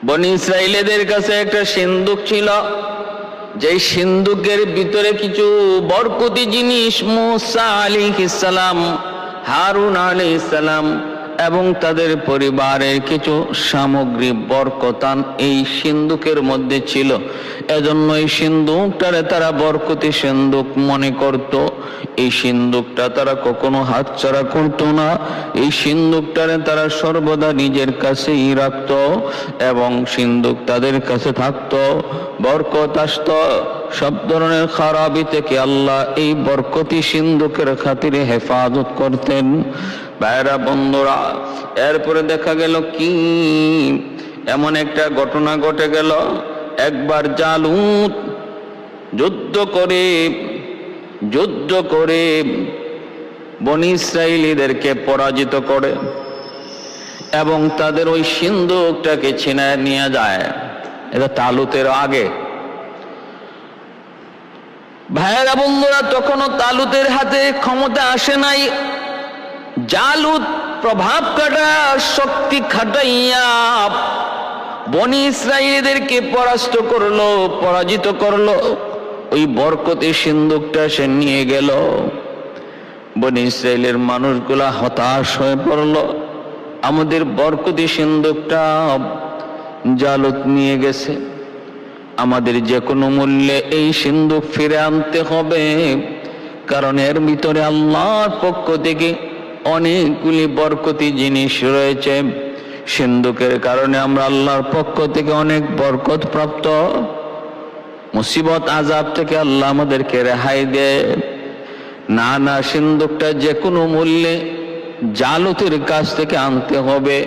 বনি ইসরাইলীদের কাছে একটা সিন্দুক ছিল, যে সিন্দুকের ভিতরে কিছু বরকতি জিনিস মূসা আলাইহিস সালাম, হারুন আলাইহিস সালাম এবং তাদের পরিবারের কিছু সামগ্রী বরকতান এই সিন্দুকের মধ্যে ছিল। এজন্য এই সিন্দুকটারে তারা বরকতি সিন্দুক মনে করত। এই সিন্দুকটা তারা কখনো হাতছাড়া করতো না। এই সিন্দুকটারে তারা সর্বদা নিজের কাছেই রাখত এবং সিন্দুক তাদের কাছে থাকতো। বরকত আসতো, সব ধরনের খারাপি থেকে আল্লাহ এই বরকতি সিন্দুকের খাতিরে হেফাজত করতেন। ভাইরা বন্ধুরা, এরপরে দেখা গেল কি এমন একটা ঘটনা ঘটে গেল। একবার জালুত যুদ্ধ করে বনি ইসরাইলীদেরকে পরাজিত করে এবং তাদের ওই সিন্দুকটাকে ছিনায় নিয়ে যায়। এটা তালুতের আগে। ভাইয়েরা বন্ধুরা, তখনও তালুতের হাতে ক্ষমতা আসে নাই। জালুত প্রভাব খাটা শক্তি খাটাইয়া বনি ইসরাইলীদেরকে পরাজিত করলো। ওই বরকতি সিন্দুকটা সে নিয়ে গেল। বনি ইসরাইলের মানুষগুলা হতাশ হয়ে পড়ল, আমাদের বরকতি সিন্দুকটা জালুত নিয়ে গেছে, আমাদের যে কোনো মূল্যে এই সিন্দুক ফিরে আনতে হবে, কারণ এর ভিতরে আল্লাহর পক্ষ থেকে অনেকগুলি বরকতি জিনিস রয়েছে। সিন্দুকের কারণে আমরা আল্লাহর পক্ষ থেকে অনেক বরকত প্রাপ্ত। মুসিবত আযাব থেকে আল্লাহ আমাদেরকে রেহাই দেয়। না, সিন্দুকটা যে কোনো মূল্যে জালুতের কাছ থেকে আনতে হবে।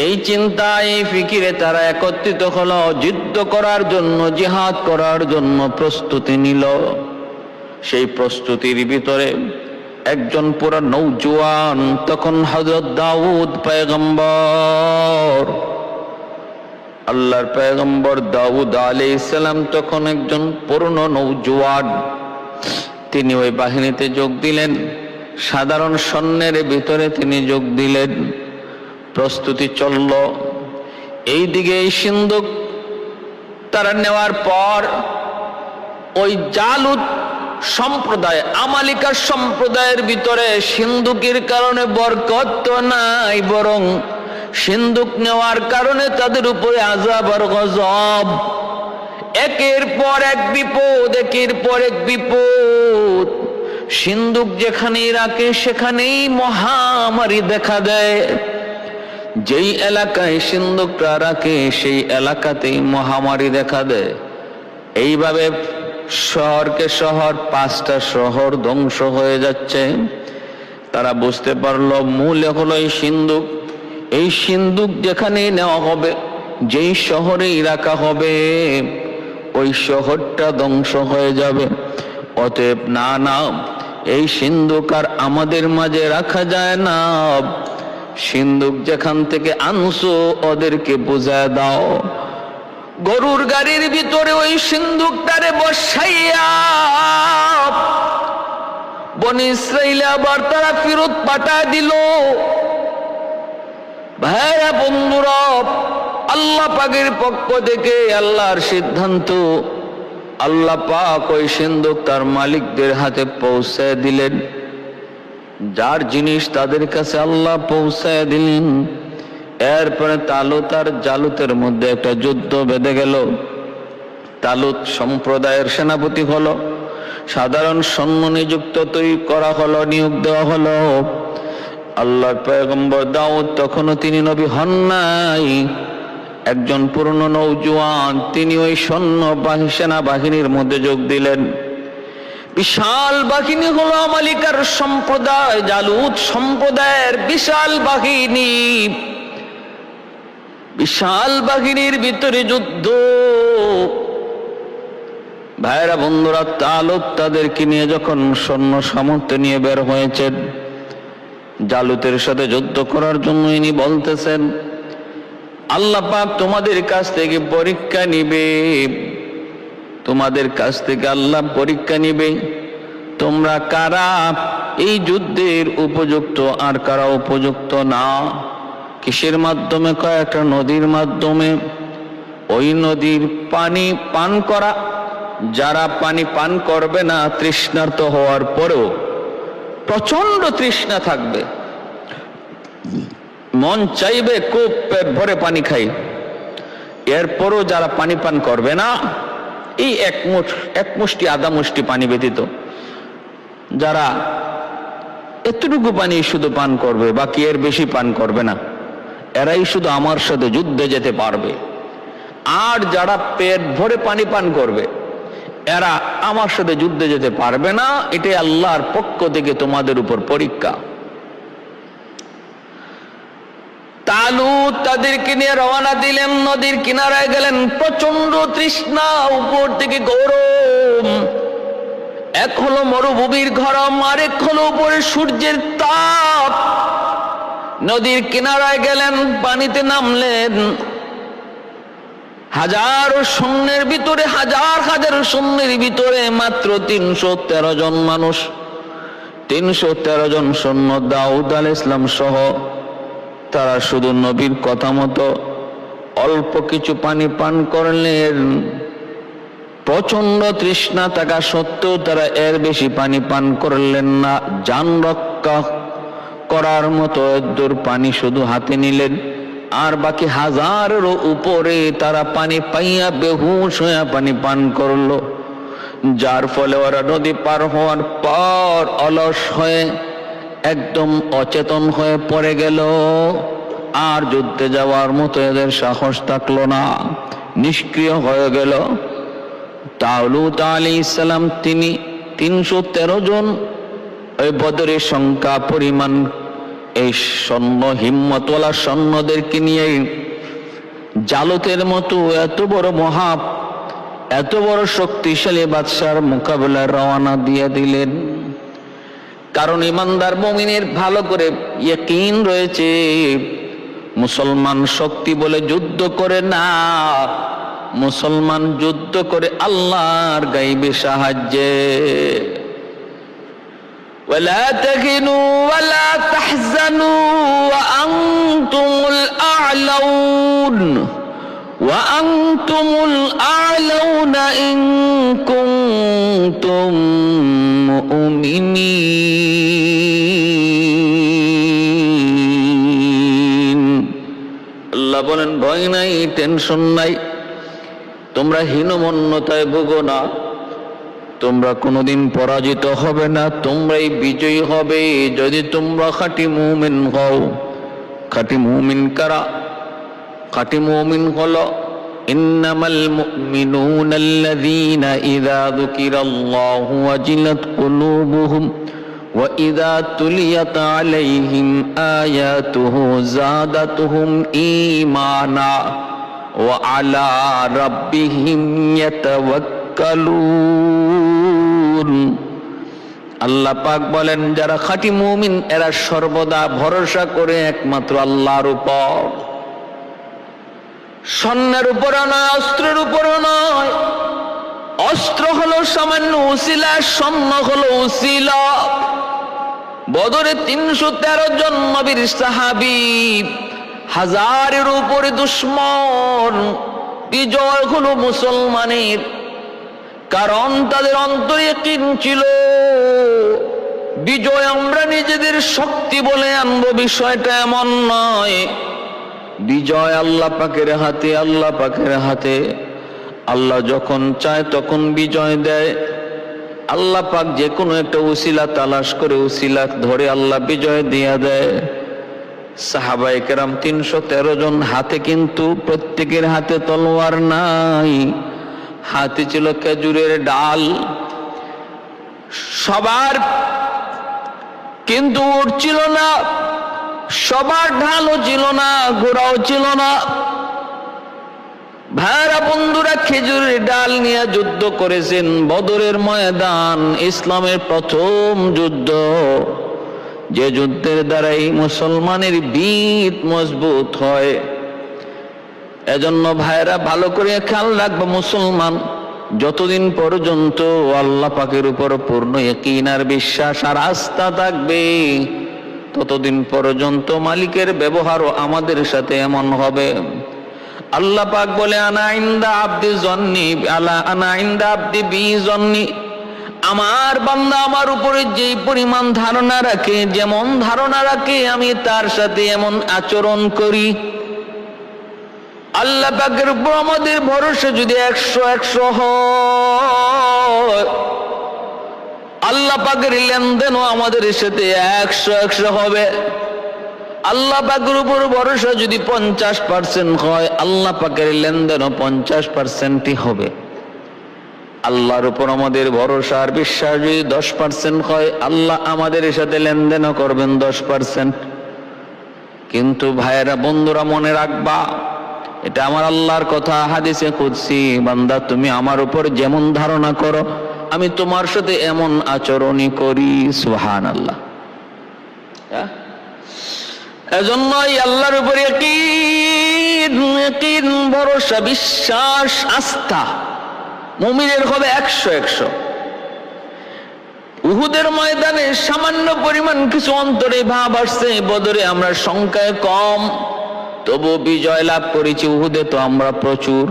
এই চিন্তা, এই ফিকিরে তারা একত্রিত হলো, যুদ্ধ করার জন্য, জিহাদ করার জন্য প্রস্তুতি নিল। সেই প্রস্তুতির ভিতরে একজন পুরা নৌজওয়ান, তখন হযরত দাউদ পয়গম্বর, আল্লাহর পয়গম্বর দাউদ আলাইহিস সালাম তখন একজন পুরনো নৌজওয়ান। তিনি ওই বাহিনীতে যোগ দিলেন, সাধারণ সৈন্যের ভিতরে তিনি যোগ দিলেন। প্রস্তুতি চলল। এইদিকে এই সিন্দুক তারা নেওয়ার পর ওই জালুত সম্প্রদায়, আমালিকা সম্প্রদায়ের ভিতরে সিন্দুকের কারণে বরকত তো নাই, বরং সিন্দুক নেওয়ার কারণে তাদের উপরে আযাব আর গজব। একের পর এক বিপদ। সিন্দুক যেখানেই রাখে সেখানেই মহামারী দেখা দেয়। যেই এলাকায় সিন্দুকটা রাখে সেই এলাকাতেই মহামারী দেখা দেয়। এইভাবে শহরকে শহর, 5টা শহর ধ্বংস হয়ে যাচ্ছে। তারা বুঝতে পারলো মূল হলো এই সিন্দুক। এই সিন্দুক যেখানে নেওয়া হবে, যেই শহরেই রাখা হবে, ওই শহরটা ধ্বংস হয়ে যাবে। অতএব না, এই সিন্দুক আর আমাদের মাঝে রাখা যায় না। সিন্দুক যেখান থেকে আনছো ওদেরকে বুঝায় দাও। গরুর গাড়ির ভিতরে ওই সিন্দুকটারে বসাইয়া বনি ইসরাইল আবার তারা ফেরত পাঠায় দিল। ভাইরা বন্ধুরা, আল্লাহ পাকের পক্ষ থেকে আল্লাহর সিদ্ধান্ত, আল্লাহ পাক ওই সিন্দুক তার মালিকদের হাতে পৌঁছায় দিলেন। যার জিনিস তাদের কাছে আল্লাহ পৌঁছায় দিলেন। এরপরে তালুত আর জালুতের মধ্যে একটা যুদ্ধ বেঁধে গেল। তালুত সম্প্রদায়ের সেনাপতি হলো, সাধারণ সৈন্য নিযুক্ত নিয়োগ দেওয়া হলো। আল্লাহর পয়গম্বর দাউদ তখনও তিনি নবী হন নাই, একজন পুরনো নৌজওয়ান। তিনি ওই সেনাবাহিনীর মধ্যে যোগ দিলেন। বিশাল বাহিনী হলো আমালিকার সম্প্রদায়, জালুত সম্প্রদায়ের বিশাল বাহিনী। বিশাল বাহিনীর ভিতরে যুদ্ধ। ভাইরা বন্ধুরা, তালুত তাদেরকে নিয়ে যখন সৈন্য সামর্থ্য নিয়ে বের হয়েছেন জালুতের সাথে যুদ্ধ করার জন্য, ইনি বলতেছেন আল্লাহ পাক তোমাদের কাছ থেকে পরীক্ষা নিবে, তোমাদের কাছ থেকে আল্লাহ পরীক্ষা নিবে, তোমরা কারা এই যুদ্ধের উপযুক্ত আর কারা উপযুক্ত না। কিসের মাধ্যমে? কয়েকটা নদীর মাধ্যমে। ওই নদীর পানি পান করা, যারা পানি পান করবে না তৃষ্ণার্ত হওয়ার পরেও প্রচন্ড তৃষ্ণা থাকবে, মন চাইবে খুব পেট ভরে পানি খাই, এরপরও যারা পানি পান করবে না, এই এক মুষ্টি আধা মুষ্টি পানি ব্যতীত যারা এতটুকু পানি শুধু পান করবে, বাকি এর বেশি পান করবে না, এরাই শুধু আমার সাথে যুদ্ধে যেতে পারবে। আর যারা পেট ভরে পানি পান করবে, এরা আমার সাথে যুদ্ধে যেতে পারবে না। এটাই আল্লাহর পক্ষ থেকে তোমাদের উপর পরীক্ষা। তালুত তাদেরকে নিয়ে রওনা দিলেন, নদীর কিনারায় গেলেন। প্রচন্ড তৃষ্ণা, উপর থেকে গরম, এক হলো মরুভূমির গরম, আরেক হলো উপরে সূর্যের তাপ। নদীর কিনারায় গেলেন, পানিতে নামলেন। হাজারো সৈন্যের ভিতরে, হাজার হাজার সৈন্যের ভিতরে মাত্র 313 জন মানুষ, 313 জন সৈন্য দাউদ আলাইহিস সালাম সহ, তারা শুধু নবীর কথা মতো অল্প কিছু পানি পান করলেন। প্রচন্ড তৃষ্ণা থাকা সত্ত্বেও তারা এর বেশি পানি পান করলেন না। জান রক্ষা করার মতো দূর পানি শুধু হাতে নিলেন, আর বাকি হাজারেরও উপরে তারা পানি পাইয়া বেহুশ হইয়া পানি পান করলো। যার ফলে ওরা নদী পার হওয়ার পর অলস হয়ে একদম অচেতন হয়ে পড়ে গেল। আর যুদ্ধে যাওয়ার মতো এদের সাহস থাকলো না, নিষ্ক্রিয় হয়ে গেল। তালুত আলাইহিস সালাম তিনি 313 জন ওই বদরের সংখ্যা পরিমাণ এই সৈন্য, হিম্মতওয়ালা সৈন্যদেরকে নিয়ে জালতের মতো এত বড় শক্তিশালী বাদশার মোকাবেলায় রওনা দিয়ে দিলেন। কারণ ইমানদার মুমিনের ভালো করে ইয়াকিন রয়েছে, মুসলমান শক্তি বলে যুদ্ধ করে না, মুসলমান যুদ্ধ করে আল্লাহর গায়বী সাহায্যে। ولا تهنوا ولا تحزنوا وأنتم الأعلون إن كنتم مؤمنين। আল্লাহ বলেন, ভয় নাই, টেনশন নাই, তোমরা হীনমন্যতায় ভোগো না, তোমরা কোনোদিন পরাজিত হবে না, তোমরাই বিজয়ী হবে যদি তোমরা খাঁটি মুমিন হও। খাঁটি মুমিন কারা? খাঁটি মুমিন হলো ইন্নামাল মুমিনুনা আল্লাযীনা ইযা যুকিরাল্লাহু ওয়াজিলাত কুলুবুহুম ওয়া ইযা তুলিয়াত আলাইহিম আয়াতুহু যাদাতুহুম ঈমানা ওয়া আলা রাব্বিহিম ইয়াতাওয়াক্কালুন। আল্লাহ পাক বলেন, যারা খাঁটি মুমিন এরা সর্বদা ভরসা করে একমাত্র আল্লাহর উপর। সৈন্যের উপর নয়, অস্ত্রের উপর নয়। অস্ত্র হলো সামান্য উসিলা, সৈন্য হলো উসিলা। বদরে 313 জন নবীর সাহাবী, হাজারের উপরে দুশমন। বিজয় হলো মুসলমানের, কারণ তাদের অন্তরে ইয়াকিন ছিল বিজয় আমরা নিজেদের শক্তি বলে আনবো, বিষয়টা এমন নয়। বিজয় আল্লাহ পাকের হাতে, আল্লাহ পাকের হাতে। আল্লাহ যখন চায় তখন বিজয় দেয়। আল্লাহ পাক যে কোনো একটা উসিলা তালাশ করে উসিলা ধরে আল্লাহ বিজয় দিয়ে দেয়। সাহাবায়ে কেরাম 313 জন, হাতে কিন্তু প্রত্যেকের হাতে তলোয়ার নাই, হাতে ছিল খেজুরের ডাল। সবার কিন্তু উট ছিল না, সবার ঢালও ছিল না, ঘোড়াও ছিল না। ভাইরা বন্ধুরা, খেজুরের ডাল নিয়ে যুদ্ধ করেছেন। বদরের ময়দান ইসলামের প্রথম যুদ্ধ, যে যুদ্ধের দ্বারাই মুসলমানের ভিত মজবুত হয়। এজন্য ভাইরা ভালো করে খেয়াল রাখবো, মুসলমান যতদিন পর্যন্ত আল্লাহ পাকের উপর পূর্ণ ইয়াকিন আর বিশ্বাস আর আস্থা থাকবে, ততদিন পর্যন্ত মালিকের ব্যবহারও আমাদের সাথে এমন হবে। আল্লাহ পাক বলে আনা ইনদা আব্দি জন্নি আলা আনা ইনদা আব্দি বি জন্নি, আমার বান্দা আমার উপরে যে পরিমাণ ধারণা রাখে, যেমন ধারণা রাখে আমি তার সাথে এমন আচরণ করি। আল্লাহ পাকের উপর আমাদের ভরসা যদি 100 হয়, আল্লাহ পাকের লেনদেনও আমাদের সাথে 100 হবে। আল্লাহ পাকের উপর ভরসা যদি 50% হয়, আল্লাহ পাকের লেনদেনও 50%ই হবে। আল্লাহর উপর আমাদের ভরসা আর বিশ্বাস যদি 10% হয়, আল্লাহ আমাদের সাথে লেনদেনও করবেন 10%। কিন্তু ভাইয়েরা বন্ধুরা মনে রাখবা, এটা আমার আল্লাহর কথা, হাদিসে কুদসি, বান্দা তুমি আমার উপর যেমন ধারণা করো আমি তোমার সাথে এমন আচরণই করি। সুবহানাল্লাহ। এজন্যই আল্লাহর উপর ইয়াকিন, ভরসা, বিশ্বাস, আস্থা মুমিনের হবে 100। উহুদের ময়দানে সামান্য পরিমাণ কিছু অন্তরে ভাব আসছে, বদরে আমরা সংখ্যায় কম তবু বিজয় লাভ করেছি। উহুদে তো আমরা প্রচুর,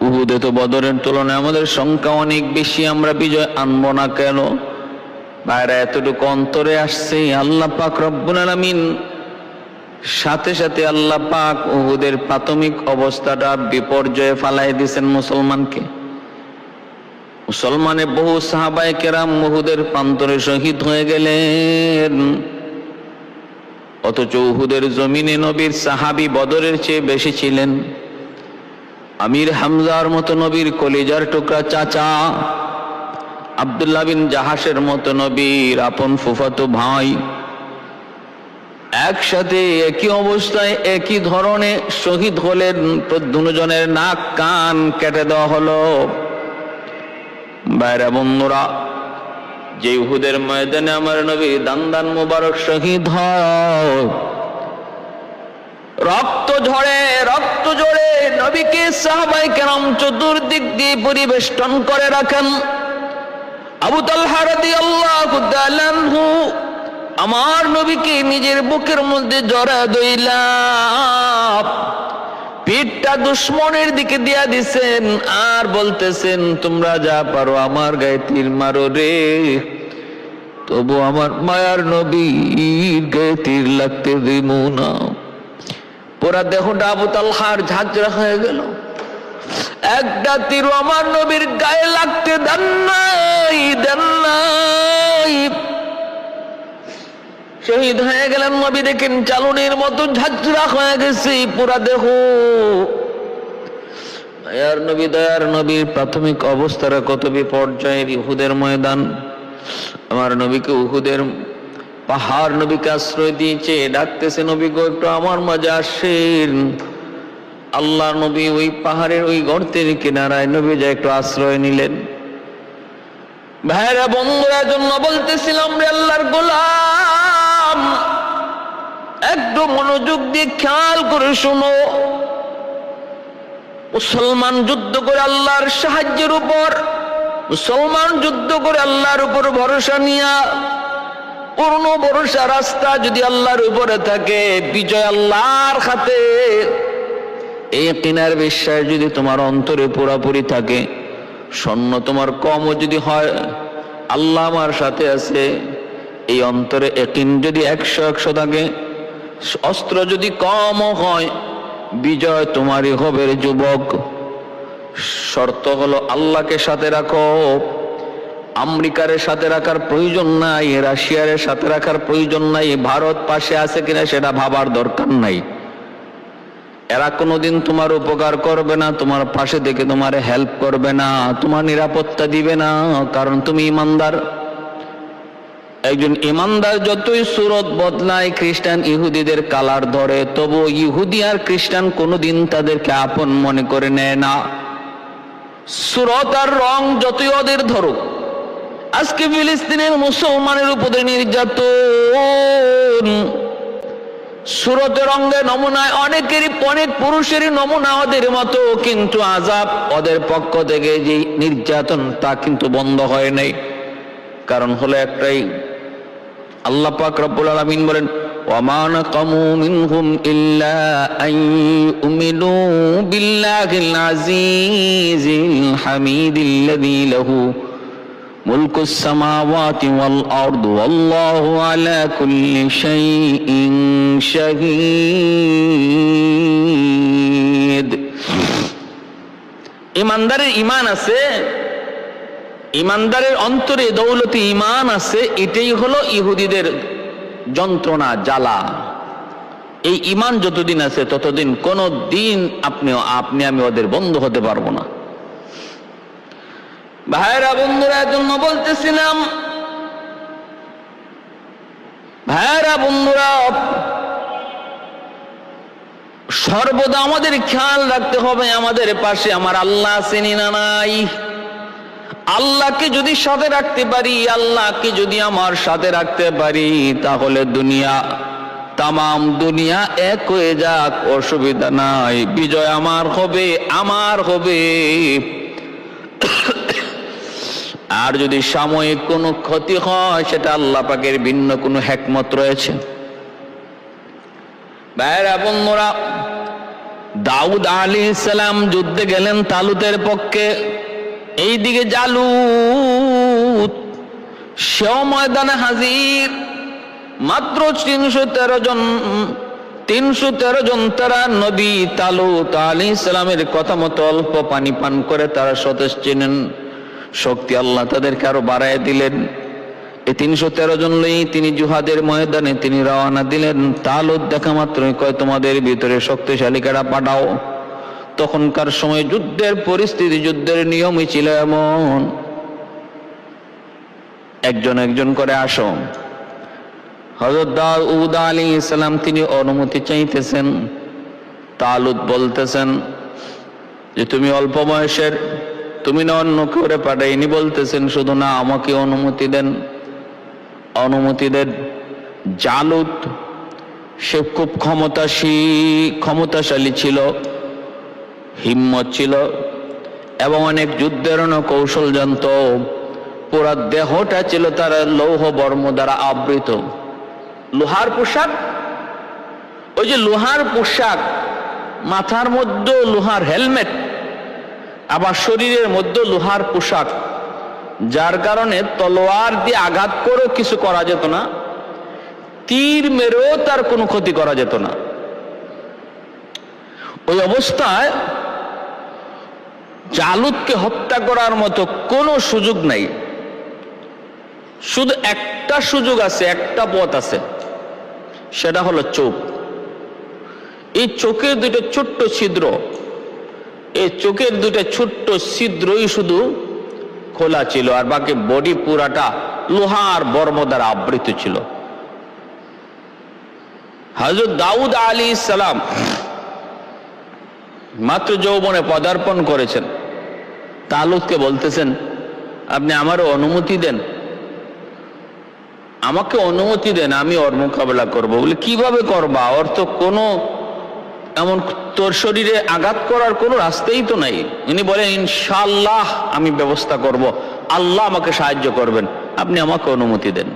উহুদে তো বদরের তুলনায় আমাদের সংখ্যা অনেক বেশি, আমরা বিজয় আনবো না কেন? ভাইরা এতটুকু অন্তরে আসছে, আল্লাহ পাক রব্বুল আলামিন সাথে সাথে আল্লাহ পাক উহুদের প্রাথমিক অবস্থাটা বিপর্যয়ে ফালাই দিয়েছেন মুসলমানকে। মুসলমানে বহু সাহাবায়ে কেরাম উহুদের প্রান্তরে শহীদ হয়ে গেলেন, অথচ উহুদের জমিনে নবীর সাহাবী বদরের চেয়ে বেশি ছিলেন। আমির হামজার মতো নবীর কলিজার টুকরা চাচা, আব্দুল্লাহ বিন জাহাসের মতো নবীর আপন ফুফাতো ভাই, একসাথে একই অবস্থায় একই ধরনের শহীদ হলেন। দুজনের নাক কান কেটে দেওয়া হলো। বাইরা বন্ধুরা, যে উহুদের ময়দানে আমার নবী দান মুবারক শহীদ হয়, রক্ত ঝরে নবীকে সাহাবায়ে কেরাম চতুর্দিক দিয়ে পরিবেষ্টন করে রাখেন। আবু তালহা রাদিয়াল্লাহু তাআলা আনহু আমার নবীকে নিজের বুকের মধ্যে জড়া দইলা পিঠটা দুশ্মনের দিকে দিয়া দিছেন, আর বলতেছেন তোমরা যা পারো আমার গায়ে তীর মারো রে, তবু আমার মায়ার নবীর গায়ে তীর লাগতে দিব না। পুরা দেহটা আবু তালহার ঝাঁঝরা হয়ে গেল, একটা তীর আমার নবীর গায়ে লাগতে দেন নাই। শহীদ হয়ে গেলেন নবী, দেখেন চালুনির মতো ঝাঁঝরা হয়ে গেছে পুরা দেহ। দয়ার নবীর প্রাথমিক অবস্থাটা কত বিপর্যয়ের। উহুদের ময়দান, আমার নবীকে উহুদের পাহাড় নবীকে আশ্রয় দিয়েছে, ডাকতেছে নবী গো একটু আমার মাঝে আসেন। আল্লাহ নবী ওই পাহাড়ের ওই গর্তের কিনারায় নবী যা একটু আশ্রয় নিলেন। ভাইরা বন্ধুরা, জন্য বলতেছিলাম রে আল্লাহর গোলাম, একটু মনোযোগ দিয়ে খেয়াল করে শোনো। মুসলমান যুদ্ধ করে আল্লাহর সাহায্যের উপর, মুসলমান যুদ্ধ করে আল্লাহর উপর ভরসা নিয়া, পূর্ণ ভরসা রাস্তা যদি আল্লাহর উপরে থাকে, বিজয় আল্লাহর হাতে। এই কিনার বিশ্বাস যদি তোমার অন্তরে পুরাপুরি থাকে, স্বর্ণ তোমার কমও যদি হয়, আল্লাহ আমার সাথে আছে, এই অন্তরে ইয়াকিন যদি 100 থাকে, অস্ত্র যদি কমও হয়, বিজয় তোমারই হবে রে যুবক। শর্ত হলো আল্লাহকে সাথে রাখো। আমেরিকার সাথে রাখার প্রয়োজন নাই, রাশিয়ার সাথে রাখার প্রয়োজন নাই, ভারত পাশে আছে কিনা সেটা ভাবার দরকার নাই। এরা কোনোদিন তোমার উপকার করবে না, তোমার পাশে থেকে তোমার হেল্প করবে না, তোমার নিরাপত্তা দিবে না, কারণ তুমি ইমানদার। একজন ইমানদার যতই সুরত বদলায়, খ্রিস্টান ইহুদিদের কালার ধরে, তবু ইহুদি আর খ্রিস্টান কোনোদিন তাদেরকে আপন মনে করে নেয় না। সুরত আর রং যতই ওদের ধরুক, আজকে ফিলিস্তিনের মুসলমানের উপরে নির্যাতন, সুরতের রঙের নমুনায় অনেক পুরুষেরই নমুনা ওদের মতো, কিন্তু আযাব ওদের পক্ষ থেকে যে নির্যাতন তা কিন্তু বন্ধ হয় নাই। কারণ হলো একটাই, আল্লাহ পাক রব্বুল আলামিন বলেন وما نقموا منهم إلا أن يؤمنوا بالله العزيز الحميد الذي له ملك السماوات والأرض والله على كل شيء شهيد. ইমানদারের ঈমান আছে, ইমানদারের অন্তরে দৌলতে ঈমান আছে, এটাই হলো ইহুদিদের যন্ত্রণা, জ্বালা। এই ঈমান যতদিন আছে ততদিন কোন দিন আপনি আমি ওদের বন্ধু হতে পারবো না। ভাইরা বন্ধুরা, জন্য বলতেছিলাম, ভাইরা বন্ধুরা, সর্বদা আমাদের খেয়াল রাখতে হবে আমাদের পাশে আমার আল্লাহ আছেন না নাই। আল্লাহকে যদি সাথে রাখতে পারি, আল্লাহকে যদি আমার সাথে রাখতে পারি, তাহলে দুনিয়া, তামাম দুনিয়া এক হয়ে যাক, অসুবিধা নাই, বিজয় আমার হবে, আমার হবে। আর যদি সাময়িক কোনো ক্ষতি হয়, সেটা আল্লাহ পাকের ভিন্ন কোনো হিকমত রয়েছে। ভাইরা বন্ধুরা, দাউদ আলাইহিস সালাম যুদ্ধে গেলেন তালুতের পক্ষে। এইদিকে জালুত সেও ময়দানে হাজির। মাত্র 313 জন তারা নবী তালুত আলাইহিস সালামের কথা মতো অল্প পানি পান করে তারা সতেজ ছিলেন। শক্তি আল্লাহ তাদেরকে আরো বাড়ায় দিলেন। এই 313 জন লই তিনি জুহাদের ময়দানে তিনি রওনা দিলেন। তালুত দেখা মাত্রই কয়, তোমাদের ভিতরে শক্তিশালী কারা পাঠাও। তখনকার সময় যুদ্ধের পরিস্থিতি, যুদ্ধের নিয়মই ছিল এমন, একজন একজন করে আসো। হযরত দাউদ আলাইহিস সালাম তিনি অনুমতি চাইতেছেন। তালুত বলতেছেন যে তুমি অল্প বয়সের, তুমি না অন্য করে পাঠাইনি বলতেছেন, শুধু না আমাকে অনুমতি দেন, অনুমতি দেন। জালুত সে খুব ক্ষমতাশালী ছিল, হিম্মত ছিল এবং অনেক যুদ্ধের কৌশল জানত। পুরা দেহটা ছিল তার লৌহ বর্ম দ্বারা আবৃত। লোহার পোশাক, ওই যে লোহার পোশাক, মাথার মধ্যে লোহার হেলমেট, আবার শরীরের মধ্যে লোহার পোশাক, যার কারণে তলোয়ার দিয়ে আঘাত করেও কিছু করা যেত না, তীর মেরেও তার কোনো ক্ষতি করা যেত না। ওই অবস্থায় জালুতকে হত্যা করার মতো কোনো সুযোগ নাই। শুধু একটা সুযোগ আছে, একটা পথ আছে, সেটা হলো চোখ। এই চোখের দুটো ছোট্ট ছিদ্র, এই চোখের দুটো ছোট্ট ছিদ্রই শুধু খোলা ছিল, আর বাকি বডি পুরাটা লোহার বর্ম দ্বারা আবৃত ছিল। হযরত দাউদ আলাইহিস সালাম মাত্র যৌবনে পদার্পণ করেছেন। তালুতকে বলতেছেন, আপনি আমারও অনুমতি দেন, আমাকে অনুমতি দেন, আমি ওর মোকাবেলা করবো। বলে কিভাবে করবা? ওর তো কোনো এমন তোর শরীরে আঘাত করার কোনো রাস্তাই তো নাই। উনি বলেন, ইনশাআল্লাহ আমি ব্যবস্থা করব, আল্লাহ আমাকে সাহায্য করবেন, আপনি আমাকে অনুমতি দেন।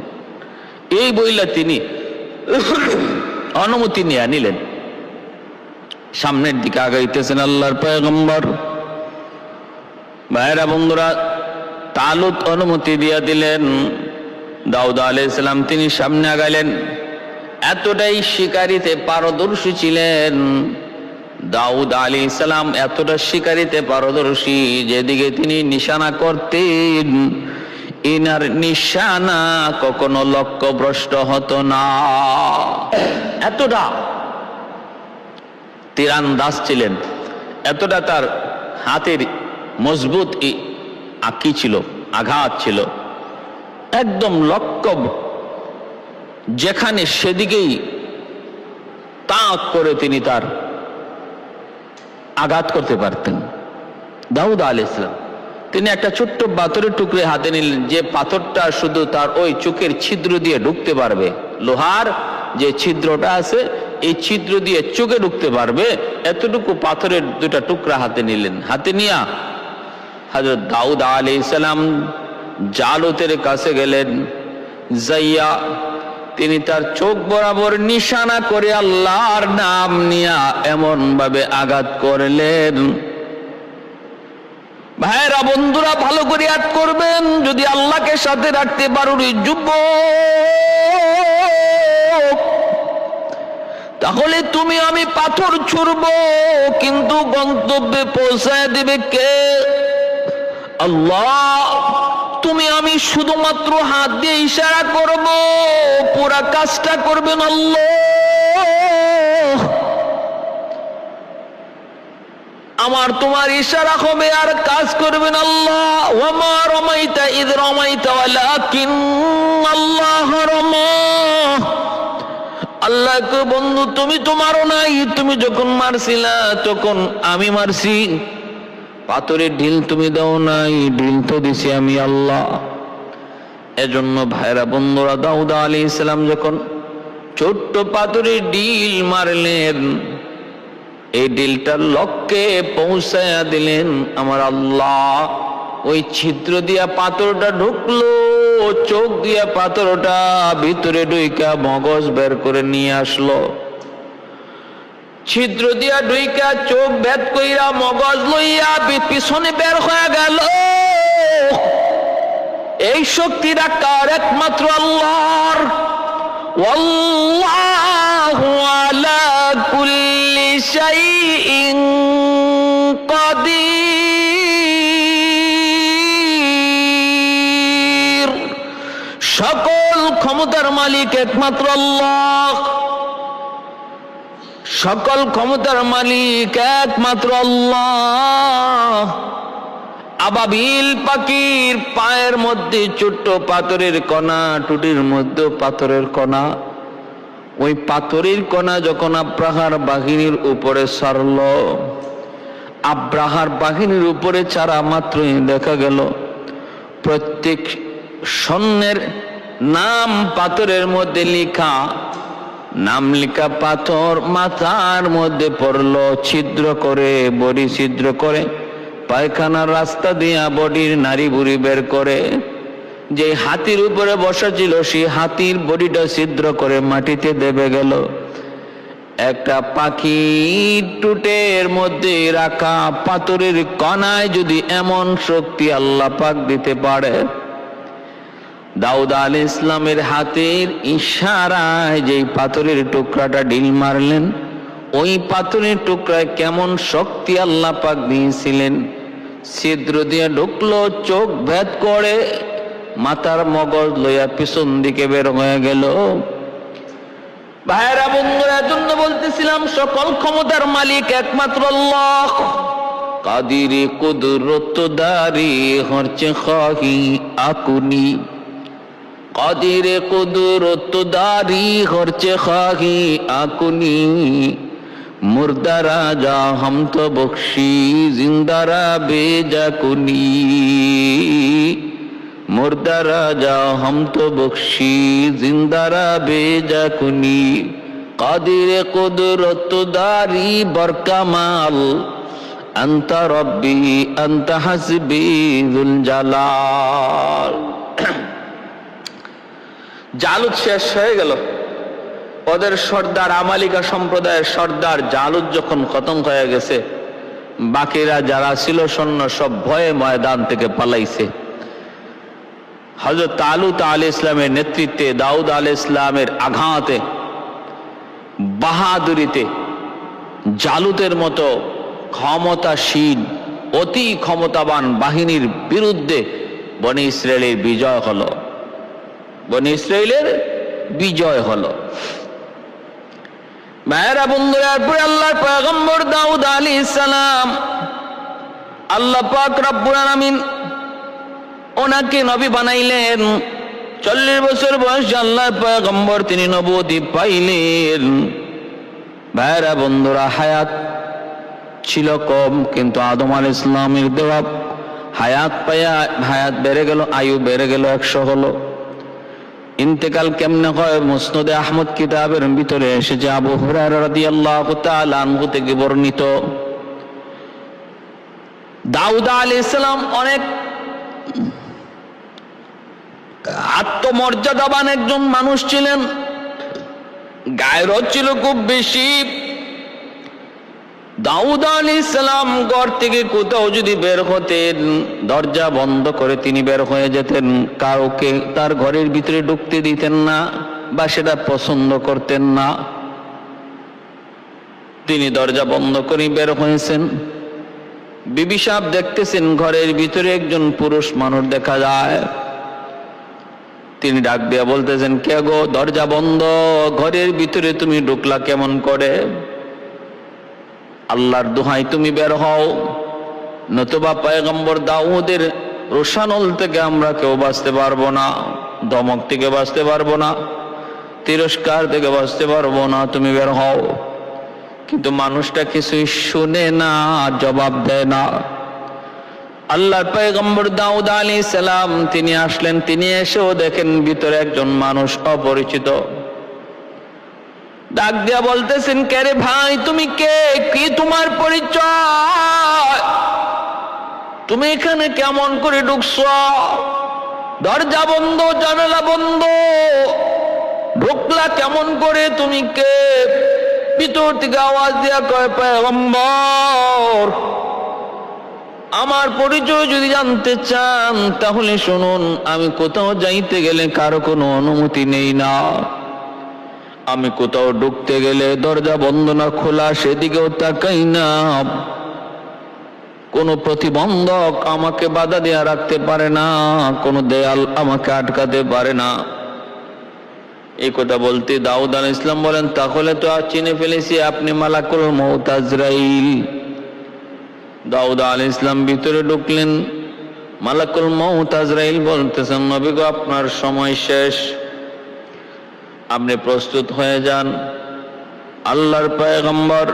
এই বইলা তিনি অনুমতি নিয়ে নিলেন। সামনের দিকে আগাইতেছেন আল্লাহর পয়গম্বর। ভাইরা বন্ধুরা, তালুত অনুমতি দিয়া দিলেন। দাউদ আলাইহিস সালাম তিনি সামনে আগাইলেন। এতটাই শিকারিতে পারদর্শী ছিলেন দাউদ আলাইহিস সালাম, এতটা শিকারিতে পারদর্শী, যেদিকে তিনি নিশানা করতেন ইনার নিশানা কখনো লক্ষ্যভ্রষ্ট হতো না। এতটা তীরান্দাজ ছিলেন, এতটা তার হাতের মজবুত আঁকি ছিল, আঘাত ছিল, একদম লক্ষ্য যেখানে সেদিকেই তাক করে তিনি তার আঘাত করতে পারতেন। দাউদ আলাইহিস সালাম তিনি একটা ছোট্ট পাথরের টুকরে হাতে নিলেন, যে পাথরটা শুধু তার ওই চোখের ছিদ্র দিয়ে ঢুকতে পারবে, লোহার যে ছিদ্রটা আছে এই ছিদ্র দিয়ে চোখে ঢুকতে পারবে, এতটুকু পাথরের দুটা টুকরা হাতে নিলেন। হাতে নিয়া হযরত দাউদ আলাইহিস সালাম জালুতের কাছে গেলেন। যাইয়া তিনি তার চোখ বরাবর নিশানা করে আল্লাহর নাম নিয়ে এমন ভাবে আঘাত করলেন। ভাইরা বন্ধুরা ভালো করে ইয়াদ করবেন, যদি আল্লাহকে সাথে রাখতে পারো যুবক, তাহলে তুমি আমি পাথর ছুড়ব, কিন্তু গন্তব্যে পৌঁছায় দেবে কে? আল্লাহ। তুমি আমি শুধুমাত্র হাত দিয়ে ইশারা করব, পুরা কাজটা করবেন আল্লাহ। আমার তোমার ইশারা হবে আর কাজ করবেন আল্লাহ। ওয়ামা রামাইতা ইয রামাইতা ওয়ালাকিন্নাল্লাহ রামা। আল্লাহকে বন্ধু তুমি তো মারো নাই, তুমি যখন মারছিলা তখন আমি মারছি। পাথরের ঢিল তুমি দাও নাই, ঢিল তো দিছি আমি আল্লাহ। এজন্য ভাইরা বন্ধুরা, দাউদ আলাইহিস সালাম যখন ছোট্ট পাথরের ঢিল মারলেন, এই ঢিলটার লক্ষ্যে পৌঁছায়া দিলেন আমার আল্লাহ। ওই ছিদ্র দিয়া পাথরটা ঢুকলো, চোখ দিয়া পাথরটা ভিতরে ঢুইকা মগজ বের করে নিয়ে আসলো। ছিদ্র দিয়া ঢুইকা চোখ ভেদ কইরা মগজ লইয়া পিছনে বের হয়ে গেল। এই শক্তিটা কার? একমাত্র আল্লাহর। ওয়াল্লাহু আলা কুল্লি শাইইন কাদির। সকল ক্ষমতার মালিক একমাত্র আল্লাহ। সকল ক্ষমতার মালিক একমাত্র আল্লাহ। আবাবিল পাখির পায়ের মধ্যে ছোট্ট পাথরের কণা, টুটির মধ্যে পাথরের কণা। ওই পাথরের কণা যখন আব্রাহার বাহিনীর উপরে ছাড়ল, আব্রাহার বাহিনীর উপরে ছাড়া মাত্রই দেখা গেল প্রত্যেক সৈন্যের নাম পাথরের মধ্যে লেখা। নাম লেখা পাথর মাথার মধ্যে পড়লো, ছিদ্র করে, বডি ছিদ্র করে, পায়খানার রাস্তা দিয়া বডির নারী বুড়ি বের করে। যে হাতির উপরে বসা ছিল সেই হাতির বডিটা ছিদ্র করে মাটিতে দেবে গেল। একটা পাখির টুটের মধ্যে রাখা পাথরের কণায় যদি এমন শক্তি আল্লাহ পাক দিতে পারে, দাউদ আলাইহিস সালামের হাতের ইশারায় যেই পাথরের টুকরাটা ঢিল মারলেন, ওই পাথরের টুকরায় কেমন শক্তি আল্লাহ পাক দিয়েছিলেন। ছিদ্র দিয়ে ঢুকলো, চোখ ভেদ করে মাথার মগজ লইয়া পিছন দিকে বের হয়ে গেল। ভাইরা বন্ধুরা, জন্য বলতেছিলাম সকল ক্ষমতার মালিক একমাত্র আল্লাহ। কাদিরে কুদরত দারি হরচে খাহি আকুনি। কাদিরে কুদরত দারি হরচে খাহি আকুনি। मुर्दा राजा हम तो बख्शी जिंदारा बेजा कुनी। मुर्दा राजा हम तो बख्शी जिंदारा बेजा कुनी। कादिर कुदरत दारी बरकमाल अंत रब्बी अंत हसबी जुल জালাল। জালুত শেষ হয়ে গেল। ওদের সর্দার, আমালিকা সম্প্রদায়ের সর্দার জালুত যখন খতম হয়ে গেছে, বাকিরা যারা ছিল সৈন্য সব ভয়ে ময়দান থেকে পালাইছে। হযরত তালুত আলাইহিস সালামের নেতৃত্বে, দাউদ আলাইহিস সালামের আঘাতে, বাহাদুরিতে জালুতের মতো ক্ষমতাসীন, অতি ক্ষমতাবান বাহিনীর বিরুদ্ধে বনী ইসরায়েলের বিজয় হলো। বনী ইসরায়েলের বিজয় হলো। ভাইরা বন্ধুরা, এরপরে আল্লাহর পয়গম্বর দাউদ আলাইহিস সালাম, আল্লাহ পাক রব্বুল আলামিন ওনাকে নবী বানাইলেন। 40 বছর বয়সে আল্লাহর পয়গম্বর তিনি নবুয়তি পাইলেন। ভাইরা বন্ধুরা, হায়াত ছিল কম, কিন্তু আদম আলাইহিস সালামের দেওয়া হায়াত পায়া হায়াত বেড়ে গেল, আয়ু বেড়ে গেল, 100 হলো। ইন্তেকাল কেমনে হয়? মুসনাদে আহমদ কিতাবের ভিতরে এসেছে, আবু হুরায়রা রাদিয়াল্লাহু তাআলা আনহু থেকে বর্ণিত। দাউদ আলাইহিস সালাম অনেক আত্মমর্যাদাবান একজন মানুষ ছিলেন। গায়রত ছিল খুব বেশি। দাউদ আলাইহিস সালাম ঘর থেকে কোথাও যদি বের হতেন, দরজা বন্ধ করে তিনি বের হয়ে যেতেন। কাউকে তার ঘরের ভিতরে ঢুকতে দিতেন না, বা সেটা পছন্দ করতেন না। তিনি দরজা বন্ধ করে বের হয়েছেন। বিবি সাহেব দেখতেছেন ঘরের ভিতরে একজন পুরুষ মানুষ দেখা যায়। তিনি ডাক দিয়া বলতেছেন, কে গো, দরজা বন্ধ, ঘরের ভিতরে তুমি ঢুকলা কেমন করে? আল্লাহর দোহাই তুমি বের হও, নতুবা পয়গম্বর দাউদের রোশানল থেকে আমরা কেউ বাঁচতে পারবো না, ধমক থেকে বাঁচতে পারবো না, তিরস্কার থেকে বাঁচতে পারবো না, তুমি বের হও। কিন্তু মানুষটা কিছুই শুনে না, জবাব দেয় না। আল্লাহর পয়গম্বর দাউদ আলাইহিস সালাম তিনি আসলেন। তিনি এসেও দেখেন ভিতরে একজন মানুষ অপরিচিত। ডাক দিয়া বলতেছেন, কে রে ভাই, তুমি কে, কি তোমার পরিচয়? তুমি এখানে কেমন করে ঢুকছো? দরজা বন্ধ, জানালা বন্ধ, ঢুকলা কেমন করে? তুমি কে? ভিতর থেকে আওয়াজ দিয়া কয়, পয়গম্বর, আমার পরিচয় যদি জানতে চান তাহলে শুনুন, আমি কোথাও যাইতে গেলে কারো কোনো অনুমতি নেই না। আমি কোথাও ঢুকতে গেলে দরজা বন্ধ না খোলা সেদিকেও তাকাই না। কোনো প্রতিবন্ধক আমাকে বাধা দেয়া রাখতে পারে না, কোনো দেয়াল আমাকে আটকাতে পারে না। এই কথা বলতে দাউদ আলাইহিস সালাম বলেন, তাহলে তো চিনে ফেলেছি, আপনি মালাকুল মউত আজরাইল। দাউদ আলাইহিস সালাম ভিতরে ঢুকলেন। মালাকুল মউত আজরাইল বলতেছেন, নবী গো, আপনার সময় শেষ, আপনি প্রস্তুত হয়ে যান। আল্লাহর পয়গম্বর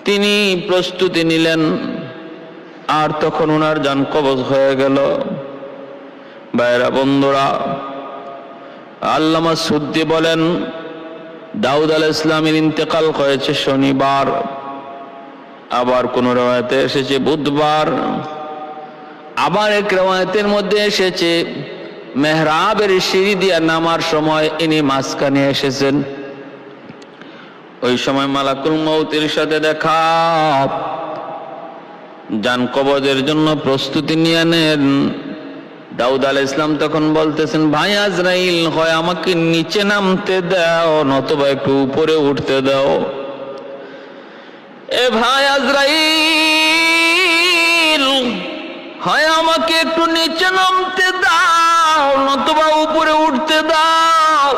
তিনি প্রস্তুতি নিলেন, আর তখন ওনার জান কবজ হয়ে গেল। ভাইরা বন্ধুরা, আল্লামা সুদ্দি বলেন, দাউদ আলাইহিস সালামের ইন্তেকাল হয়েছে শনিবার, আবার কোন রওয়ায়াতে এসেছে বুধবার, আবার এক রওয়ায়াতের মধ্যে এসেছে মেহরাবের সিঁড়ি দিয়া নামার সময় ইনি মাঝখানে এসেছেন। ওই সময় মালাকুল মউতের সাথে দেখা। জান কবজের জন্য প্রস্তুতি নিয়ে নেন। দাউদ আলাইহিস সালাম তখন বলতেছেন, ভাই আজরাইল, হয় আমাকে নিচে নামতে দাও, নতুবা একটু উপরে উঠতে দাও। এ ভাই আজরাইল, হয় আমাকে একটু নিচে নামতে দাও, নতুবা উপরে উঠতে দাও।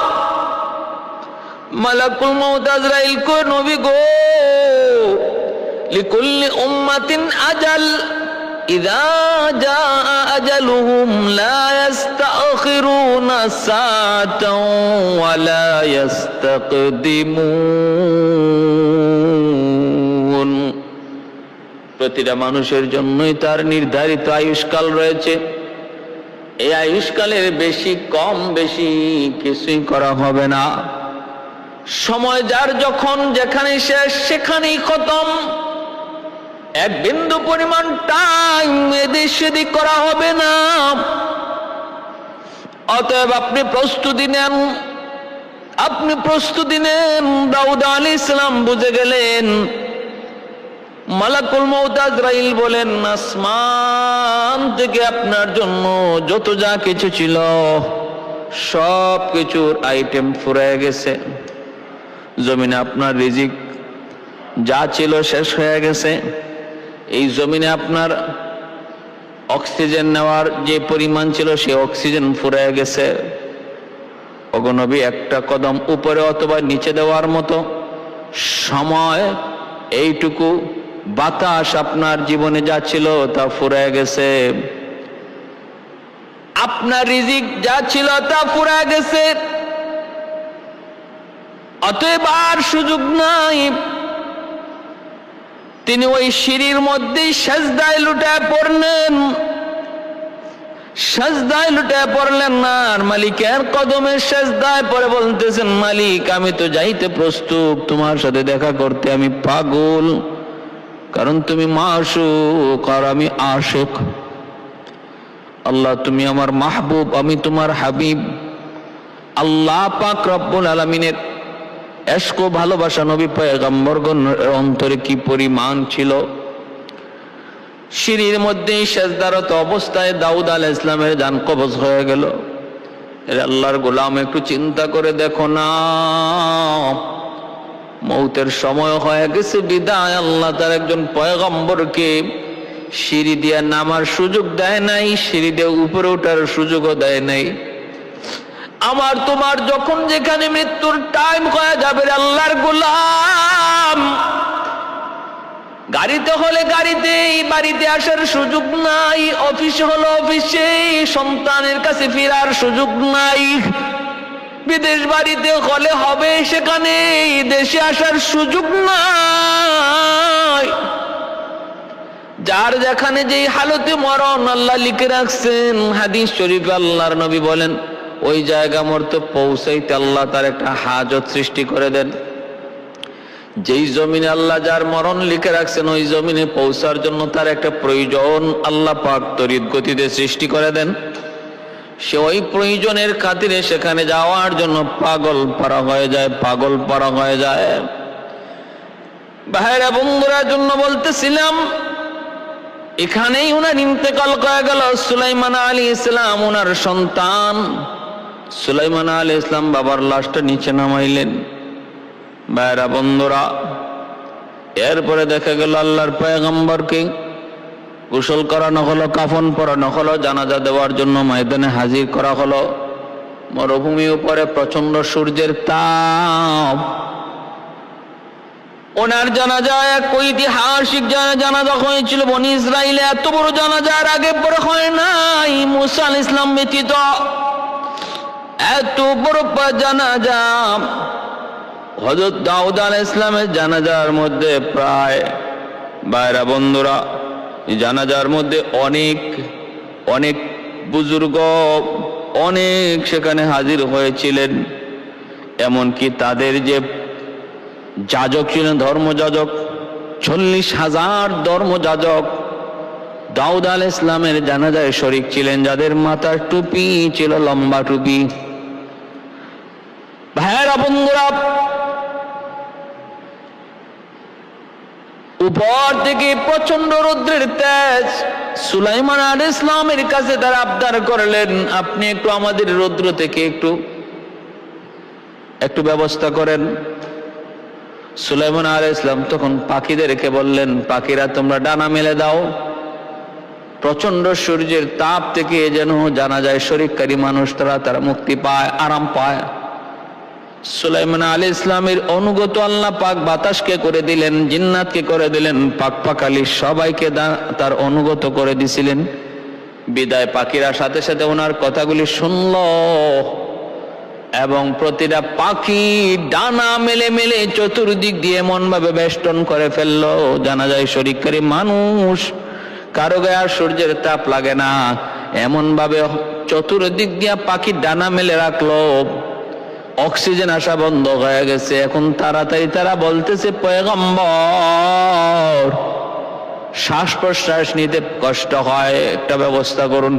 মালাকুল মউত আজরাইল কয়, নবী গো, লিকুল্লি উম্মাতিন আজাল, ইযা জাআ আজালুহুম লা ইস্তাখিরুনা সাআতাও ওয়া লা ইস্তাকদিমুন। প্রতিটা মানুষের জন্যই তার নির্ধারিত আয়ুষ্কাল রয়েছে। এই আয়ুষ্কালের বেশি কম বেশি কিছুই করা হবে না। সময় যার যখন যেখানে শেষ সেখানেই খতম। এক বিন্দু পরিমাণ টাইম এদিক সেদিক করা হবে না। অতএব আপনি প্রস্তুতি নেন, আপনি প্রস্তুতি নেন। দাউদ আলাইহিস সালাম বুঝে গেলেন। মালাকুল মউত আজরাইল বলেন, আসমান থেকে আপনার জন্য যত যা কিছু ছিল সব কিছুর আইটেম ফুরিয়ে গেছে। জমিনে আপনার রিজিক যা ছিল শেষ হয়ে গেছে। এই জমিনে আপনার অক্সিজেন নেওয়ার যে পরিমাণ ছিল সে অক্সিজেন ফুরিয়ে গেছে। ওগো নবী, একটা কদম উপরে অথবা নিচে দেওয়ার মতো সময়, এইটুকু বাতাস আপনার জীবনে যা ছিল তা ফুরিয়ে গেছে। আপনার রিজিক যা ছিল তা ফুরিয়ে গেছে। অতএব আর সুযোগ নাই। তিনি ওই সিঁড়ির মধ্যেই সেজদায় লুটায় পড়লেন। সেজদায় লুটায় পড়লেন না, আর মালিকের কদমে সেজদায় পড়ে বলতেছেন, মালিক, আমি তো যাইতে প্রস্তুত, তোমার সাথে দেখা করতে আমি পাগল, কারণ তুমি মাশউক আর আমি আশিক। আল্লাহ, তুমি আমার মাহবুব, আমি তোমার হাবিব। আল্লাহ পাক রব্বুল আলামিনের এশক ও ভালোবাসা নবী পয়গম্বরগণের অন্তরে কি পরিমাণ ছিল। সিঁড়ির মধ্যে সেজদারত অবস্থায় দাউদ আলাইহিস সালামের জান কবজ হয়ে গেল। এর আল্লাহর গোলাম, একটু চিন্তা করে দেখো না, মৌতের সময় হয়ে গেছে বিদায় আল্লাহ তার একজন পয়গম্বরকে সিঁড়ি দিয়ে নামার সুযোগ দেয় নাই, সিঁড়ি দিয়ে উপরে ওঠার সুযোগও দেয় নাই। আমার তোমার যখন যেখানে মৃত্যুর টাইম হয়ে যাবে আল্লাহর গোলাম, গাড়িতে হলে গাড়িতে, বাড়িতে আসার সুযোগ নাই, অফিসে হলো অফিসে, সন্তানের কাছে ফেরার সুযোগ নাই, বিদেশ বাড়িতে হলে হবে সেখানে, দেশে আসার সুযোগ নাই। যার যেখানে যেই হালতে মরণ আল্লাহ লিখে রাখছেন, হাদিস শরীফে আল্লাহর নবী বলেন ওই জায়গা মরতে পৌঁছাইতে আল্লাহ তার একটা হাজত সৃষ্টি করে দেন। যেই জমিনে আল্লাহ যার মরণ লিখে রাখছেন ওই জমিনে পৌঁছার জন্য তার একটা প্রয়োজন আল্লাহ পাক তড়িৎ গতিতে সৃষ্টি করে দেন। সে ওই প্রয়োজনের খাতিরে সেখানে যাওয়ার জন্য পাগল পারা হয়ে যায়, পাগল পারা হয়ে যায়। ভাইরা বন্ধুরা, জন্য বলতেছিলাম এখানেই উনার ইন্তেকাল হয়ে গেল। সুলাইমান আলাইহিস সালাম উনার সন্তান সুলাইমান আলাইহিস সালাম বাবার লাশটা নিচে নামাইলেন। ভাইরা বন্ধুরা, এরপরে দেখা গেল আল্লাহর পয়গম্বরকে গোসল করানো হলো, কাফন পরানো হলো, জানাজা দেওয়ার জন্য ময়দানে হাজির করা হলো। মরুভূমির উপরে প্রচন্ড সূর্যের তাপ। ওনার জানাজা এক ঐতিহাসিক জানাজা হয়েছিল বনি ইসরাইলে। এত বড় জানাজা আর আগে পরে হয় নাই, মুসা আলাইহিস সালাম ব্যতীত। এত বড় জানাজা হযরত দাউদ আলাইহিস সালামের জানাজার মধ্যে প্রায়, ভাইরা বন্ধুরা, জানাজার মধ্যে অনেক অনেক বুজুর্গ অনেক সেখানে হাজির হয়েছিলেন। এমনকি তাদের যে যাজক ছিলেন, ধর্মযাজক, 40,000 ধর্মযাজক দাউদ আলাইহিস সালামের জানাজায় শরীক ছিলেন, যাদের মাথার টুপি ছিল লম্বা টুপি। ভাইরা বন্ধুরা, উপর থেকে প্রচন্ড রৌদ্রের তেজ। সুলাইমান আলাইহিস সালামের কাছে তারা আবদার করলেন, আপনি একটু আমাদের রৌদ্র থেকে একটু ব্যবস্থা করেন। সুলাইমান আলাইহিস সালাম তখন পাখিদেরকে বললেন, পাখিরা তোমরা ডানা মেলে দাও, প্রচন্ড সূর্যের তাপ থেকে যেন জানাজায় শরীককারী মানুষ তারা মুক্তি পায়, আরাম পায়। সুলাইমান আলাইহিস সালামের অনুগত আল্লাহ পাক বাতাসকে করে দিলেন, জিন্নাতকে করে দিলেন, পাক পাখালি সবাইকে তার অনুগত করে দিছিলেন। বিদায় পাখিরা সাথে সাথে ওনার কথাগুলি শুনল এবং প্রতিটা পাখি ডানা মেলে মেলে চতুর্দিক দিয়ে এমন ভাবে বেষ্টন করে ফেললো, জানাজায় শরীককারী মানুষ কারো গায়ে আর সূর্যের তাপ লাগে না। এমন ভাবে চতুর্দিক দিয়ে পাখি ডানা মেলে রাখলো, অক্সিজেন আসা বন্ধ হয়ে গেছে। এখন তাড়াতাড়ি তারা বলতেছে, পয়গম্বর শ্বাস প্রশ্বাস নিতে কষ্ট হয়, একটা ব্যবস্থা করুন।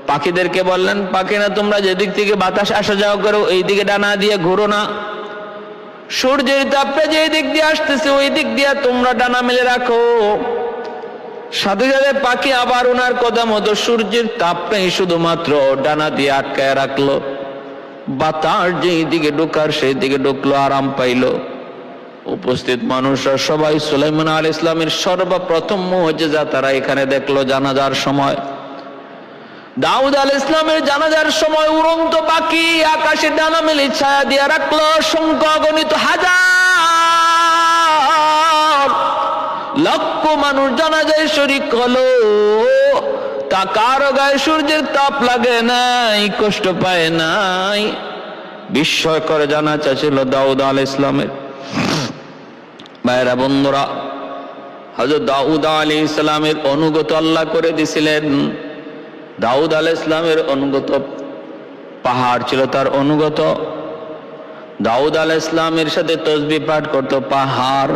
পাখিদেরকে বললেন, পাখিরা তোমরা যেদিক থেকে বাতাস আসা যাওয়া করো এই দিকে ডানা দিয়ে ঘুরো না, সূর্যের তাপটা যে দিক দিয়ে আসতেছে ওই দিক দিয়ে তোমরা ডানা মেলে রাখো। সাথে সাথে পাখি আবার ওনার কথা মতো সূর্যের তাপটাই শুধুমাত্র ডানা দিয়ে আটকায় রাখলো। বাতাস যেই দিকে ঢোকার সেই দিকে ঢুকলো, আরাম পাইলো। উপস্থিত মানুষরা সবাই সুলাইমান আলাইহিস সালামের সর্বপ্রথম মুজিজা তারা এখানে দেখলো। জানাজার সময় দাউদ আলাইহিস সালামের জানাজার সময় উড়ন্ত পাখি আকাশে ডানা মেলে ছায়া দিয়ে রাখলো। সংখ্যা অগণিত হাজার লক্ষ মানুষ জানাজায় শরীক হলো। তা কারো গায়ে সূর্যের তাপ লাগে নাই, কষ্ট পায় নাই। বিস্ময়কর জানাজা ছিল দাউদ আলাইহিস সালামের। ভাইরা বন্ধুরা, হযরত দাউদ আলাইহিস সালামের অনুগত আল্লাহ করে দিছিলেন। দাউদ আলাইহিস সালামের অনুগত পাহাড় ছিল, তার অনুগত। দাউদ আলাইহিস সালামের সাথে তাসবিহ পাঠ করত পাহাড়,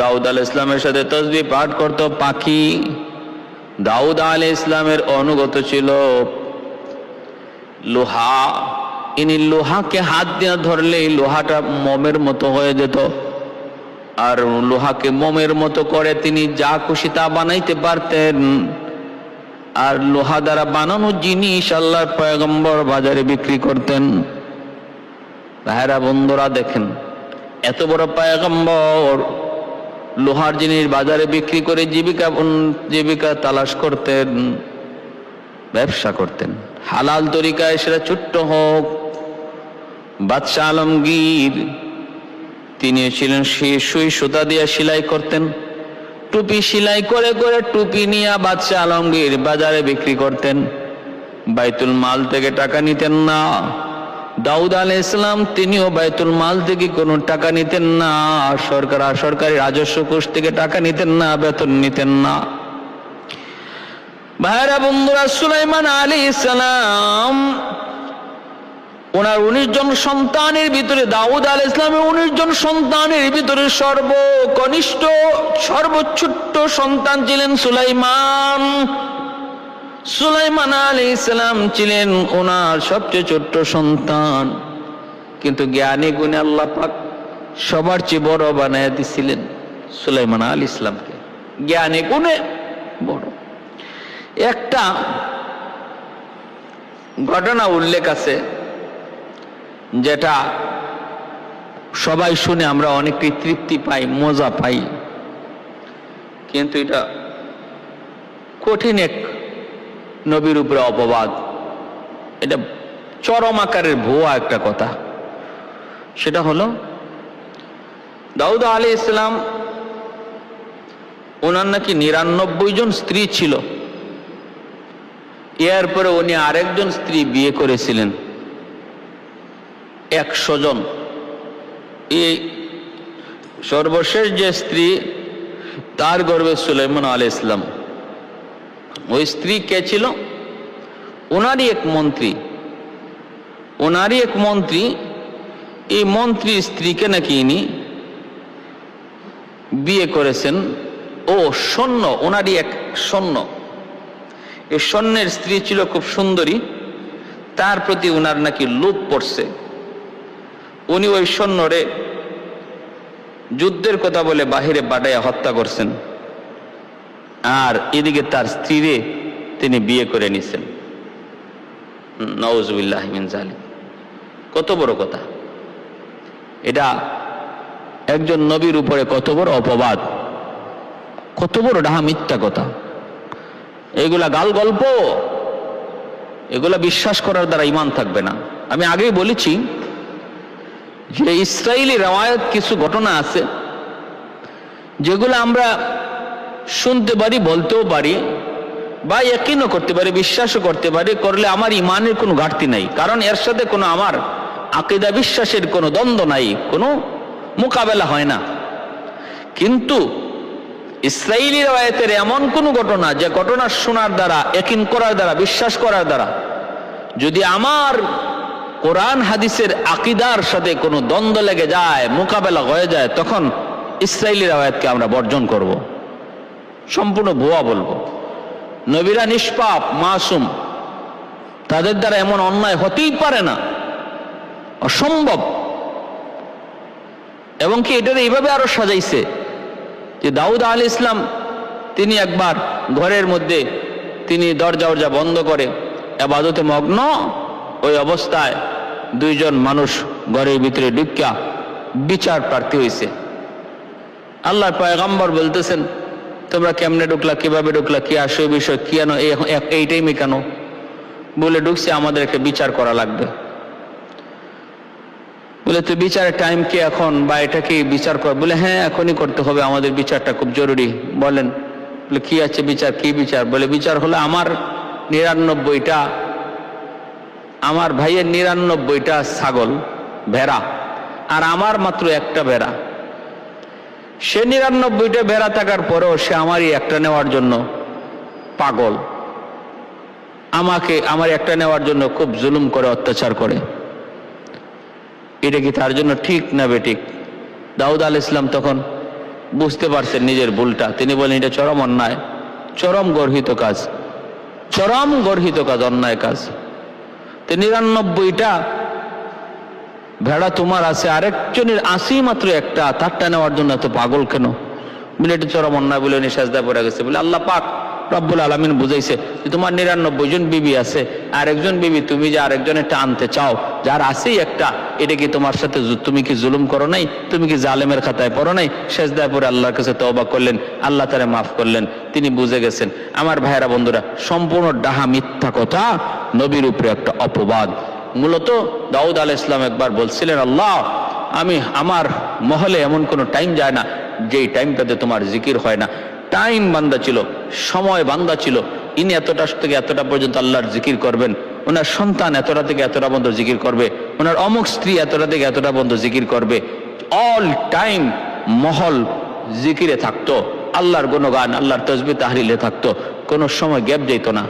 দাউদ আলাইহিস সালামের সাথে তাসবিহ পাঠ করত পাখি। দাউদ আলাইহিস সালামের অনুগত ছিল লোহা, ইনি লোহাকে হাত দিয়ে ধরলে লোহাটা মোমের মতো হয়ে যেত, আর লোহাকে মোমের মতো করে তিনি যা খুশি তা বানাইতে পারতেন। আর লোহা দ্বারা বানানো জিনিস আল্লাহর পয়গম্বর বাজারে বিক্রি করতেন। ভাইরা বন্ধুরা দেখেন, এত বড় পয়গম্বর লোহার জিনিস বাজারে বিক্রি করে জীবিকা তালাশ করতেন, ব্যবসা করতেন হালাল তরিকায়, সেটা ছোট্ট হোক। বাদশাহ আলমগীর তিনি ছিলেন সুই সুতা দিয়ে সেলাই করতেন, টুপি সেলাই করে করে টুপি নিয়ে বাদশাহ আলমগীর বাজারে বিক্রি করতেন। বাইতুল মাল থেকে টাকা নিতেন না। দাউদ আলাইহিস সালাম তিনিও বাইতুল মাল থেকে কোনো টাকা নিতেন না, সরকারি রাজস্ব কোষ থেকে টাকা নিতেন না, বেতন নিতেন না। ভাইরা বন্ধুরা, সুলাইমান আলাইহিস সালাম ওনার 19 জন সন্তানের ভিতরে, দাউদ আলাইহিস সালামের 19 জন সন্তানের ভিতরে সর্বকনিষ্ঠ সর্বছোট্ট সন্তান ছিলেন সুলাইমান। সুলাইমান আলাইহিস সালাম ছিলেন ওনার সবচেয়ে ছোট্ট সন্তান, কিন্তু জ্ঞানী গুণে আল্লাহ পাক সবার চেয়ে বড় বানায় দিছিলেন সুলাইমান আলাইহিস সালামকে, জ্ঞানী গুণে বড়। একটা ঘটনা উল্লেখ আছে যেটা সবাই শুনে আমরা অনেকটাই তৃপ্তি পাই, মজা পাই, কিন্তু এটা কঠিন এক নবীর উপরে অপবাদ, এটা চরম আকারের ভুয়া একটা কথা। সেটা হলো দাউদ আলাইহিস সালাম ওনার নাকি 99 জন স্ত্রী ছিল। এরপরে উনি আরেকজন স্ত্রী বিয়ে করেছিলেন 100 জন। এই সর্বশেষ যে স্ত্রী, তার গর্ভে সুলাইমান আলাইহিস সালাম। ওই স্ত্রী কে ছিল? ওনারই এক মন্ত্রী। এই মন্ত্রীর স্ত্রীকে নাকি ইনি বিয়ে করেছেন। ও সৈন্য, ওনারই এক সৈন্য। এই সৈন্যের স্ত্রী ছিল খুব সুন্দরী, তার প্রতি ওনার নাকি লোভ পড়ছে। উনি ওই সৈন্যরে যুদ্ধের কথা বলে বাহিরে পাঠাইয়া হত্যা করছেন, আর এদিকে তার স্ত্রীরে তিনি বিয়ে করে নিছেন। নাউজুবিল্লাহি মিন যালিক। কত বড় কথা এটা! একজন নবীর উপরে কত বড় অপবাদ, কত বড় ডাহা মিথ্যা কথা। এগুলা গাল গল্প, এগুলা বিশ্বাস করার দ্বারা ঈমান থাকবে না। আমি আগেই বলেছি যে ইসরাইলি রওয়ায়াত কিছু ঘটনা আছে যেগুলো আমরা শুনতে পারি, বলতেও পারি, বা ইয়াকিনও করতে পারি, বিশ্বাসও করতে পারি। করলে আমার ঈমানের কোনো ঘাটতি নাই, কারণ এর সাথে কোনো আমার আকীদা বিশ্বাসের কোনো দ্বন্দ্ব নাই, কোনো মোকাবেলা হয় না। কিন্তু ইসরাইলি রওয়ায়াতের এমন কোন ঘটনা, যে ঘটনা শোনার দ্বারা, ইয়াকিন করার দ্বারা, বিশ্বাস করার দ্বারা যদি আমার কোরআন হাদিসের আকীদার সাথে কোনো দ্বন্দ্ব লেগে যায়, মোকাবেলা হয়ে যায়, তখন ইসরাইলি রওয়ায়াতকে আমরা বর্জন করব, সম্পূর্ণ ভুয়া বলবো। নবীরা নিষ্পাপ, মাসুম, তাদের দ্বারা এমন অন্যায় হতেই পারে না, অসম্ভব। এবং কি এটার এইভাবে আরো সাজাইছে যে দাউদ আলাইহিস সালাম তিনি একবার ঘরের মধ্যে তিনি দরজা বন্ধ করে ইবাদতে মগ্ন, ওই অবস্থায় 2 জন মানুষ ঘরের ভিতরে ঢুকিয়া বিচার প্রার্থী হয়েছে। আল্লাহর পয়গম্বর বলতেছেন, তোমরা কেমনে ঢুকলা, কিভাবে ঢুকলা, কি আসে বিষয়, কেন এই টাইমে কেন? বলে ঢুকছে, আমাদের একটা বিচার করা লাগবে। বলে তো বিচারের টাইম কি এখন, বা এটা কি বিচার কর? বলে হ্যাঁ, এখনই করতে হবে, আমাদের বিচারটা খুব জরুরি। বলেন। বলে কি আছে বিচার? কি বিচার? বলে বিচার হলো আমার 99টা, আমার ভাইয়ের 99টা ছাগল, ভেড়া, আর আমার মাত্র একটা ভেড়া। সে 99টা ভেড়া থাকার পরেও সে আমারই একটা নেওয়ার জন্য পাগল, আমার একটা নেওয়ার জন্য খুব জুলুম করে, অত্যাচার করে। এটা কি তার জন্য ঠিক না বেঠিক? দাউদ আলাইহিস সালাম তখন বুঝতে পারছেন নিজের ভুলটা। তিনি বলেন, এটা চরম অন্যায়, চরম গর্হিত কাজ, অন্যায় কাজ। তো 99টা ভেড়া তোমার আছে, আরেকজনের আসেই মাত্র একটা, তারটা নেওয়ার জন্য এত পাগল কেন? মিলেটে চরম অন্যায় বলে উনি সেজদায় পড়ে গেছে। বলে আল্লাহ পাক রব্বুল আলামিন বুঝাইছে যে তোমার 99 জন বিবি আছে, আরেকজন বিবি তুমি যে আরেকজনেরটা আনতে চাও, যার আছেই একটা, এটা কি তোমার সাথে তুমি কি জুলুম করো নাই? তুমি কি জালেমের খাতায় পড়ো নাই? সেজদায় পড়ে আল্লাহর কাছে তওবা করলেন, আল্লাহ তারে মাফ করলেন, তিনি বুঝে গেছেন। আমার ভাইয়েরা বন্ধুরা, সম্পূর্ণ ডাহা মিথ্যা কথা, নবীর উপরে একটা অপবাদ। মূলত দাউদ আলাইহিস সালাম একবার বলছিলেন, আল্লাহ আমি আমার মহলে এমন কোনো টাইম যায় না যেই টাইমটাতে তোমার জিকির হয় না। টাইম বান্দা ছিল, সময় বান্দা ছিল, ইনি এতটা থেকে এতটা পর্যন্ত আল্লাহর জিকির করবেন, ওনার সন্তান এতটা থেকে এতটা পর্যন্ত জিকির করবে, ওনার অমুক স্ত্রী এতটা থেকে এতটা পর্যন্ত জিকির করবে। অল টাইম মহল জিকিরে থাকতো, আল্লাহর গুণগান, আল্লাহর তাসবিহ তাহলিলে থাকতো, কোনো সময় গ্যাপ যেত না।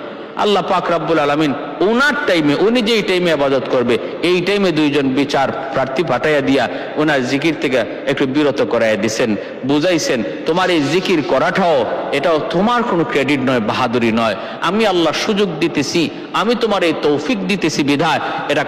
আল্লাহ পাক রব্বুল আলামিন ওনার টাইমে, উনি যেই টাইমে ইবাদত করবে, এই টাইমে দুইজন বিচার প্রার্থী পাঠাইয়া দিয়া ওনার জিকির থেকে একটু বিরত করাইয়া দিছেন, বুঝাইছেন তোমার এই জিকির করাটাও এটাও তোমার কোনো ক্রেডিট নয়, বাহাদুরি নয়, আমি আল্লাহ সুযোগ দিতেছি, আমি তোমার এই তৌফিক দিতেছি বিধায় এটা